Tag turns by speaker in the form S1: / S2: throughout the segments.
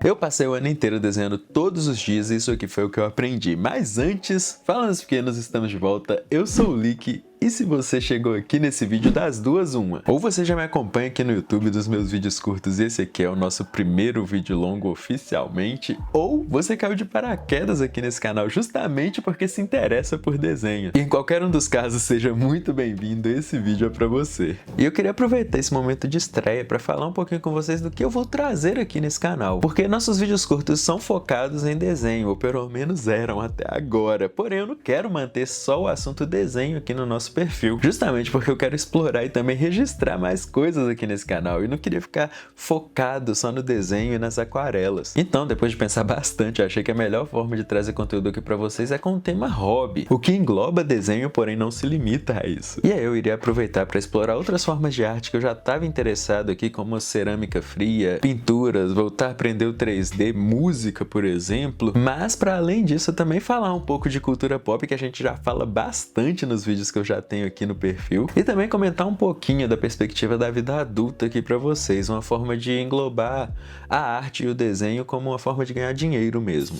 S1: Eu passei o ano inteiro desenhando todos os dias e isso aqui foi o que eu aprendi. Mas antes, fala nos pequenos, estamos de volta. Eu sou o Lick. E se você chegou aqui nesse vídeo, das duas, uma. Ou você já me acompanha aqui no YouTube dos meus vídeos curtos e esse aqui é o nosso primeiro vídeo longo oficialmente, ou você caiu de paraquedas aqui nesse canal justamente porque se interessa por desenho. E em qualquer um dos casos, seja muito bem-vindo, esse vídeo é pra você. E eu queria aproveitar esse momento de estreia para falar um pouquinho com vocês do que eu vou trazer aqui nesse canal. Porque nossos vídeos curtos são focados em desenho, ou pelo menos eram até agora. Porém, eu não quero manter só o assunto desenho aqui no nosso perfil, justamente porque eu quero explorar e também registrar mais coisas aqui nesse canal e não queria ficar focado só no desenho e nas aquarelas. Então, depois de pensar bastante, eu achei que a melhor forma de trazer conteúdo aqui pra vocês é com o tema hobby, o que engloba desenho, porém não se limita a isso. E aí eu iria aproveitar para explorar outras formas de arte que eu já estava interessado aqui, como cerâmica fria, pinturas, voltar a aprender o 3D, música, por exemplo, mas para além disso também falar um pouco de cultura pop, que a gente já fala bastante nos vídeos que eu já tenho aqui no perfil, e também comentar um pouquinho da perspectiva da vida adulta aqui para vocês, uma forma de englobar a arte e o desenho como uma forma de ganhar dinheiro mesmo.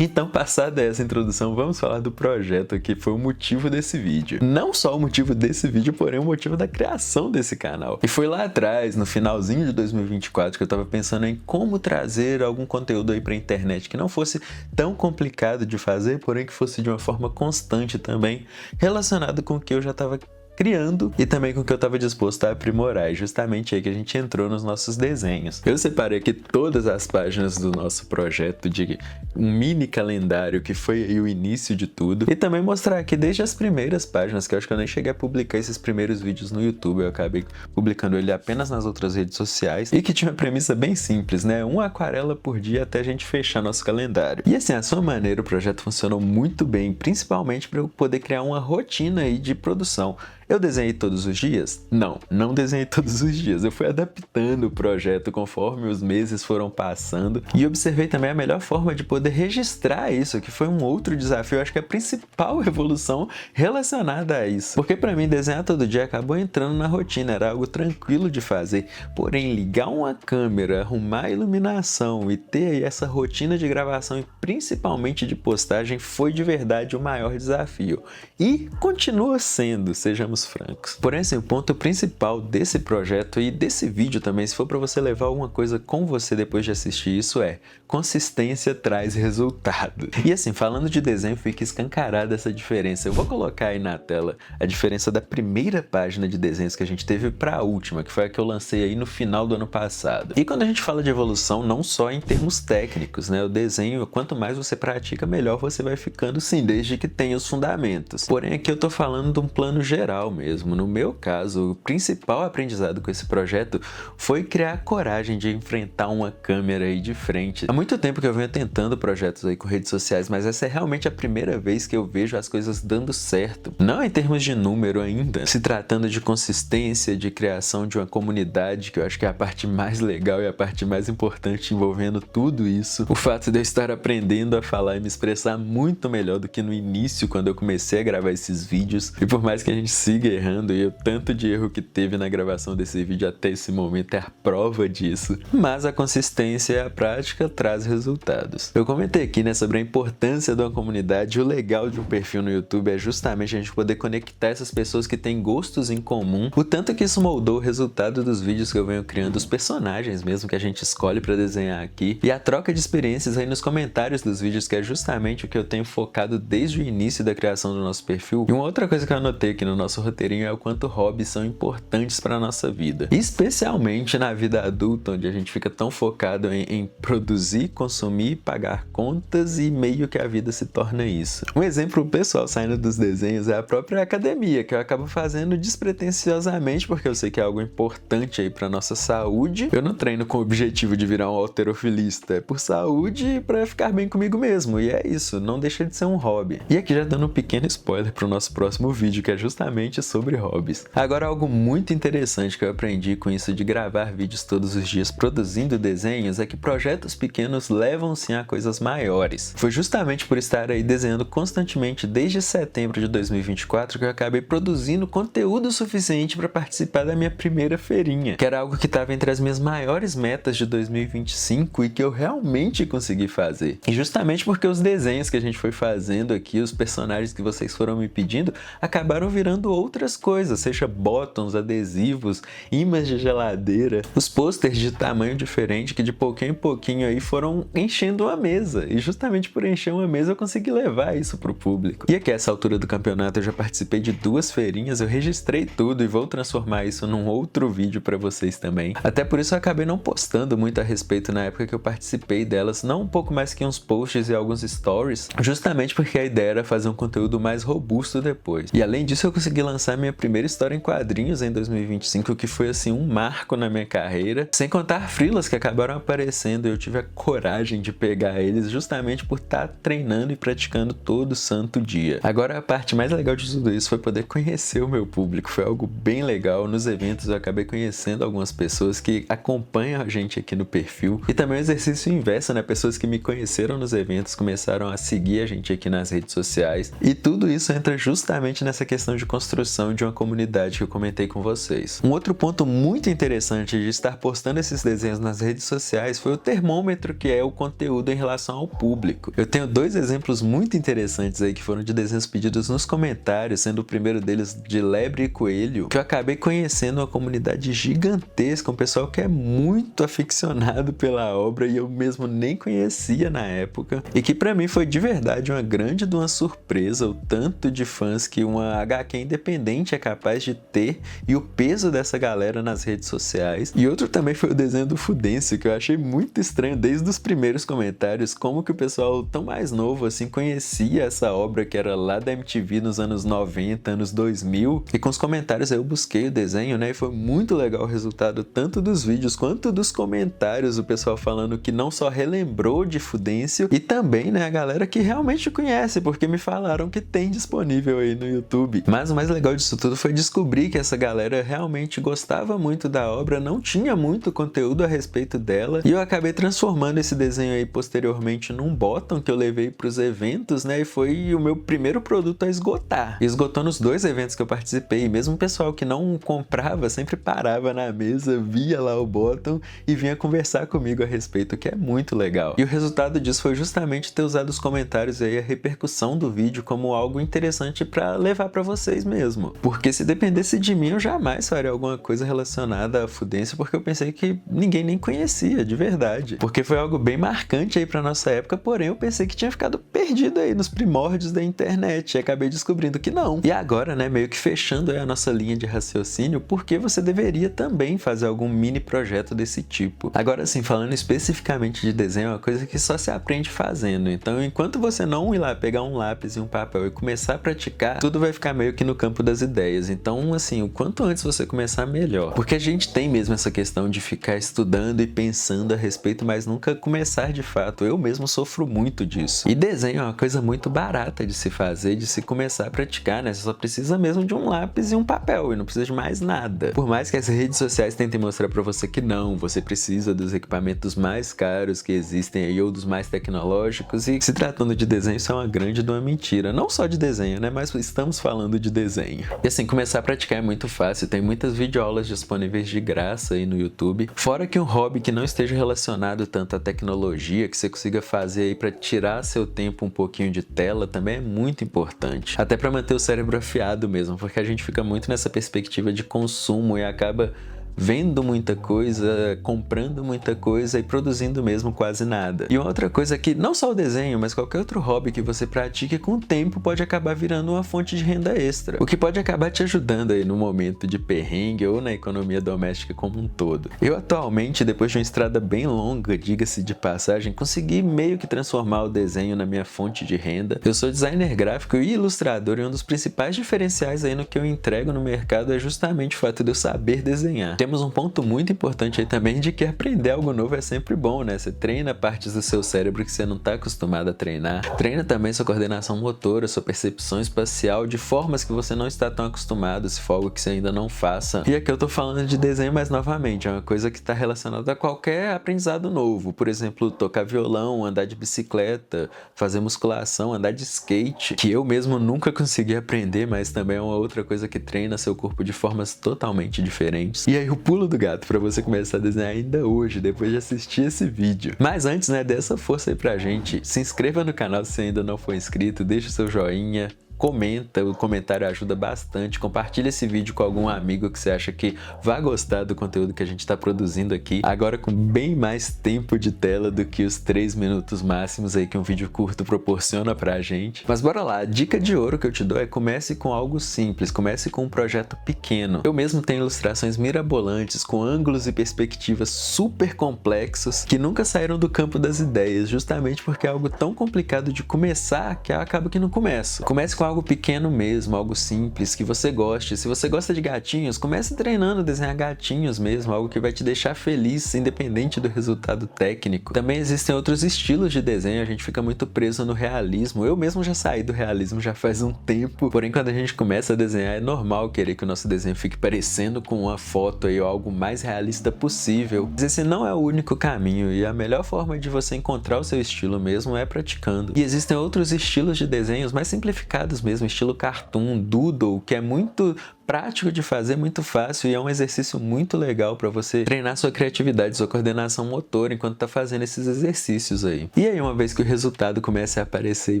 S1: Então, passada essa introdução, vamos falar do projeto que foi o motivo desse vídeo. Não só o motivo desse vídeo, porém o motivo da criação desse canal. E foi lá atrás, no finalzinho de 2024, que eu tava pensando em como trazer algum conteúdo aí pra internet que não fosse tão complicado de fazer, porém que fosse de uma forma constante também, relacionado com o que eu já tava criando e também com o que eu estava disposto a aprimorar, e justamente aí que a gente entrou nos nossos desenhos. Eu separei aqui todas as páginas do nosso projeto de um mini calendário que foi aí o início de tudo, e também mostrar aqui desde as primeiras páginas, que eu acho que eu nem cheguei a publicar esses primeiros vídeos no YouTube, eu acabei publicando ele apenas nas outras redes sociais, e que tinha uma premissa bem simples, né? Uma aquarela por dia até a gente fechar nosso calendário. E assim, a sua maneira, o projeto funcionou muito bem, principalmente para eu poder criar uma rotina aí de produção. Eu desenhei todos os dias? Não, não desenhei todos os dias. Eu fui adaptando o projeto conforme os meses foram passando e observei também a melhor forma de poder registrar isso, que foi um outro desafio, acho que a principal evolução relacionada a isso. Porque para mim desenhar todo dia acabou entrando na rotina, era algo tranquilo de fazer. Porém, ligar uma câmera, arrumar a iluminação e ter aí essa rotina de gravação e principalmente de postagem foi de verdade o maior desafio. E continua sendo, sejamos francos. Porém, assim, o ponto principal desse projeto e desse vídeo também, se for para você levar alguma coisa com você depois de assistir isso, é consistência traz resultado. E assim, falando de desenho, fica escancarada essa diferença. Eu vou colocar aí na tela a diferença da primeira página de desenhos que a gente teve para a última, que foi a que eu lancei aí no final do ano passado. E quando a gente fala de evolução, não só em termos técnicos, né? O desenho, quanto mais você pratica, melhor você vai ficando, sim, desde que tenha os fundamentos. Porém, aqui eu tô falando de um plano geral mesmo. No meu caso, o principal aprendizado com esse projeto foi criar coragem de enfrentar uma câmera aí de frente. Há muito tempo que eu venho tentando projetos aí com redes sociais, mas essa é realmente a primeira vez que eu vejo as coisas dando certo. Não em termos de número ainda, se tratando de consistência, de criação de uma comunidade, que eu acho que é a parte mais legal e a parte mais importante envolvendo tudo isso. O fato de eu estar aprendendo a falar e me expressar muito melhor do que no início, quando eu comecei a gravar esses vídeos. E por mais que a gente siga errando, e o tanto de erro que teve na gravação desse vídeo até esse momento é a prova disso, mas a consistência e a prática traz resultados. Eu comentei aqui, né, sobre a importância de uma comunidade, e o legal de um perfil no YouTube é justamente a gente poder conectar essas pessoas que têm gostos em comum, o tanto que isso moldou o resultado dos vídeos que eu venho criando, os personagens mesmo que a gente escolhe para desenhar aqui, e a troca de experiências aí nos comentários dos vídeos, que é justamente o que eu tenho focado desde o início da criação do nosso perfil. E uma outra coisa que eu anotei aqui no nosso roteirinho é o quanto hobbies são importantes para a nossa vida, especialmente na vida adulta, onde a gente fica tão focado em produzir, consumir, pagar contas, e meio que a vida se torna isso. Um exemplo pessoal saindo dos desenhos é a própria academia, que eu acabo fazendo despretensiosamente porque eu sei que é algo importante aí para nossa saúde. Eu não treino com o objetivo de virar um halterofilista, é por saúde e para ficar bem comigo mesmo, e é isso, não deixa de ser um hobby. E aqui já dando um pequeno spoiler para o nosso próximo vídeo, que é justamente justamente sobre hobbies. Agora, algo muito interessante que eu aprendi com isso de gravar vídeos todos os dias produzindo desenhos é que projetos pequenos levam sim a coisas maiores. Foi justamente por estar aí desenhando constantemente desde setembro de 2024 que eu acabei produzindo conteúdo suficiente para participar da minha primeira feirinha, que era algo que estava entre as minhas maiores metas de 2025 e que eu realmente consegui fazer. E justamente porque os desenhos que a gente foi fazendo aqui, os personagens que vocês foram me pedindo, acabaram virando outras coisas, seja bottoms, adesivos, ímãs de geladeira, os posters de tamanho diferente que de pouquinho em pouquinho aí foram enchendo uma mesa. E justamente por encher uma mesa eu consegui levar isso pro público. E aqui a essa altura do campeonato eu já participei de 2 feirinhas, eu registrei tudo e vou transformar isso num outro vídeo para vocês também. Até por isso eu acabei não postando muito a respeito na época que eu participei delas, não um pouco mais que uns posts e alguns stories, justamente porque a ideia era fazer um conteúdo mais robusto depois. E além disso eu consegui lançar minha primeira história em quadrinhos em 2025, que foi assim um marco na minha carreira, sem contar freelas que acabaram aparecendo e eu tive a coragem de pegar eles justamente por estar treinando e praticando todo santo dia. Agora a parte mais legal de tudo isso foi poder conhecer o meu público, foi algo bem legal. Nos eventos eu acabei conhecendo algumas pessoas que acompanham a gente aqui no perfil e também o exercício inverso, né? Pessoas que me conheceram nos eventos começaram a seguir a gente aqui nas redes sociais e tudo isso entra justamente nessa questão de construção de uma comunidade que eu comentei com vocês. Um outro ponto muito interessante de estar postando esses desenhos nas redes sociais foi o termômetro que é o conteúdo em relação ao público. Eu tenho 2 exemplos muito interessantes aí que foram de desenhos pedidos nos comentários, sendo o primeiro deles de Lebre e Coelho, que eu acabei conhecendo uma comunidade gigantesca, um pessoal que é muito aficionado pela obra e eu mesmo nem conhecia na época, e que pra mim foi de verdade uma grande de uma surpresa o tanto de fãs que uma HQ independente é capaz de ter e o peso dessa galera nas redes sociais. E outro também foi o desenho do Fudêncio, que eu achei muito estranho desde os primeiros comentários, como que o pessoal tão mais novo assim conhecia essa obra que era lá da MTV nos anos 90, anos 2000, e com os comentários aí eu busquei o desenho, né, e foi muito legal o resultado tanto dos vídeos quanto dos comentários, o pessoal falando que não só relembrou de Fudêncio e também, né, a galera que realmente conhece, porque me falaram que tem disponível aí no YouTube. Mas o mais legal disso tudo foi descobrir que essa galera realmente gostava muito da obra, não tinha muito conteúdo a respeito dela, e eu acabei transformando esse desenho aí posteriormente num bottom que eu levei pros eventos, né, e foi o meu primeiro produto a esgotar. E esgotou nos 2 eventos que eu participei, mesmo o pessoal que não comprava sempre parava na mesa, via lá o bottom e vinha conversar comigo a respeito, que é muito legal. E o resultado disso foi justamente ter usado os comentários aí, a repercussão do vídeo como algo interessante para levar para vocês mesmo. Porque se dependesse de mim, eu jamais faria alguma coisa relacionada a Fudêncio, porque eu pensei que ninguém nem conhecia, de verdade. Porque foi algo bem marcante aí pra nossa época, porém eu pensei que tinha ficado perdido aí nos primórdios da internet e acabei descobrindo que não. E agora, né, meio que fechando aí a nossa linha de raciocínio, porque você deveria também fazer algum mini projeto desse tipo. Agora sim, falando especificamente de desenho, é uma coisa que só se aprende fazendo. Então, enquanto você não ir lá pegar um lápis e um papel e começar a praticar, tudo vai ficar meio que no campo das ideias. Então, assim, o quanto antes você começar, melhor. Porque a gente tem mesmo essa questão de ficar estudando e pensando a respeito, mas nunca começar de fato. Eu mesmo sofro muito disso. E desenho é uma coisa muito barata de se fazer, de se começar a praticar, né? Você só precisa mesmo de um lápis e um papel e não precisa de mais nada. Por mais que as redes sociais tentem mostrar pra você que não, você precisa dos equipamentos mais caros que existem aí ou dos mais tecnológicos, e se tratando de desenho, isso é uma grande de uma mentira. Não só de desenho, né? Mas estamos falando de desenho. E assim, começar a praticar é muito fácil, tem muitas videoaulas disponíveis de graça aí no YouTube. Fora que um hobby que não esteja relacionado tanto à tecnologia, que você consiga fazer aí para tirar seu tempo um pouquinho de tela, também é muito importante. Até para manter o cérebro afiado mesmo, porque a gente fica muito nessa perspectiva de consumo e acaba vendo muita coisa, comprando muita coisa e produzindo mesmo quase nada. E uma outra coisa é que não só o desenho, mas qualquer outro hobby que você pratique com o tempo pode acabar virando uma fonte de renda extra, o que pode acabar te ajudando aí no momento de perrengue ou na economia doméstica como um todo. Eu atualmente, depois de uma estrada bem longa, diga-se de passagem, consegui meio que transformar o desenho na minha fonte de renda. Eu sou designer gráfico e ilustrador, e um dos principais diferenciais aí no que eu entrego no mercado é justamente o fato de eu saber desenhar. temos um ponto muito importante aí também de que aprender algo novo é sempre bom, né? Você treina partes do seu cérebro que você não está acostumado a treinar. Treina também sua coordenação motora, sua percepção espacial de formas que você não está tão acostumado, se for algo que você ainda não faça. E aqui eu tô falando de desenho, mas novamente, é uma coisa que está relacionada a qualquer aprendizado novo. Por exemplo, tocar violão, andar de bicicleta, fazer musculação, andar de skate, que eu mesmo nunca consegui aprender, mas também é uma outra coisa que treina seu corpo de formas totalmente diferentes. E aí o pulo do gato para você começar a desenhar ainda hoje, depois de assistir esse vídeo. Mas antes, né, dê essa força aí pra gente. Se inscreva no canal se ainda não for inscrito, deixa o seu joinha. Comenta, o comentário ajuda bastante, compartilha esse vídeo com algum amigo que você acha que vai gostar do conteúdo que a gente está produzindo aqui, agora com bem mais tempo de tela do que os 3 minutos máximos aí que um vídeo curto proporciona pra gente. Mas bora lá, a dica de ouro que eu te dou é comece com algo simples, comece com um projeto pequeno. Eu mesmo tenho ilustrações mirabolantes, com ângulos e perspectivas super complexos, que nunca saíram do campo das ideias, justamente porque é algo tão complicado de começar que acaba que não começo. Comece com algo pequeno mesmo, algo simples, que você goste. Se você gosta de gatinhos, comece treinando a desenhar gatinhos mesmo, algo que vai te deixar feliz, independente do resultado técnico. Também existem outros estilos de desenho, a gente fica muito preso no realismo. Eu mesmo já saí do realismo já faz um tempo, porém quando a gente começa a desenhar é normal querer que o nosso desenho fique parecendo com uma foto aí, ou algo mais realista possível. Mas esse não é o único caminho, e a melhor forma de você encontrar o seu estilo mesmo é praticando. E existem outros estilos de desenhos mais simplificados mesmo, estilo cartoon, doodle, que é muito prático de fazer, muito fácil e é um exercício muito legal para você treinar sua criatividade, sua coordenação motora enquanto tá fazendo esses exercícios aí. E aí, uma vez que o resultado comece a aparecer e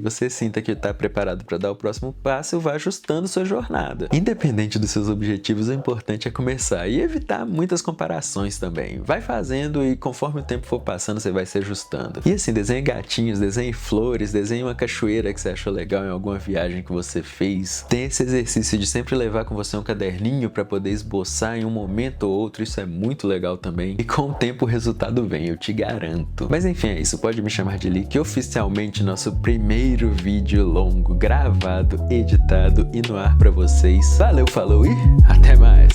S1: você sinta que tá preparado para dar o próximo passo, vá ajustando sua jornada. Independente dos seus objetivos, o importante é começar e evitar muitas comparações também. Vai fazendo e conforme o tempo for passando, você vai se ajustando. E assim, desenhe gatinhos, desenhe flores, desenhe uma cachoeira que você achou legal em alguma viagem que você fez. Tem esse exercício de sempre levar com você um caderninho para poder esboçar em um momento ou outro, isso é muito legal também. E com o tempo o resultado vem, eu te garanto. Mas enfim, é isso, pode me chamar de Lee, que oficialmente nosso primeiro vídeo longo, gravado, editado e no ar para vocês. Valeu, falou e até mais!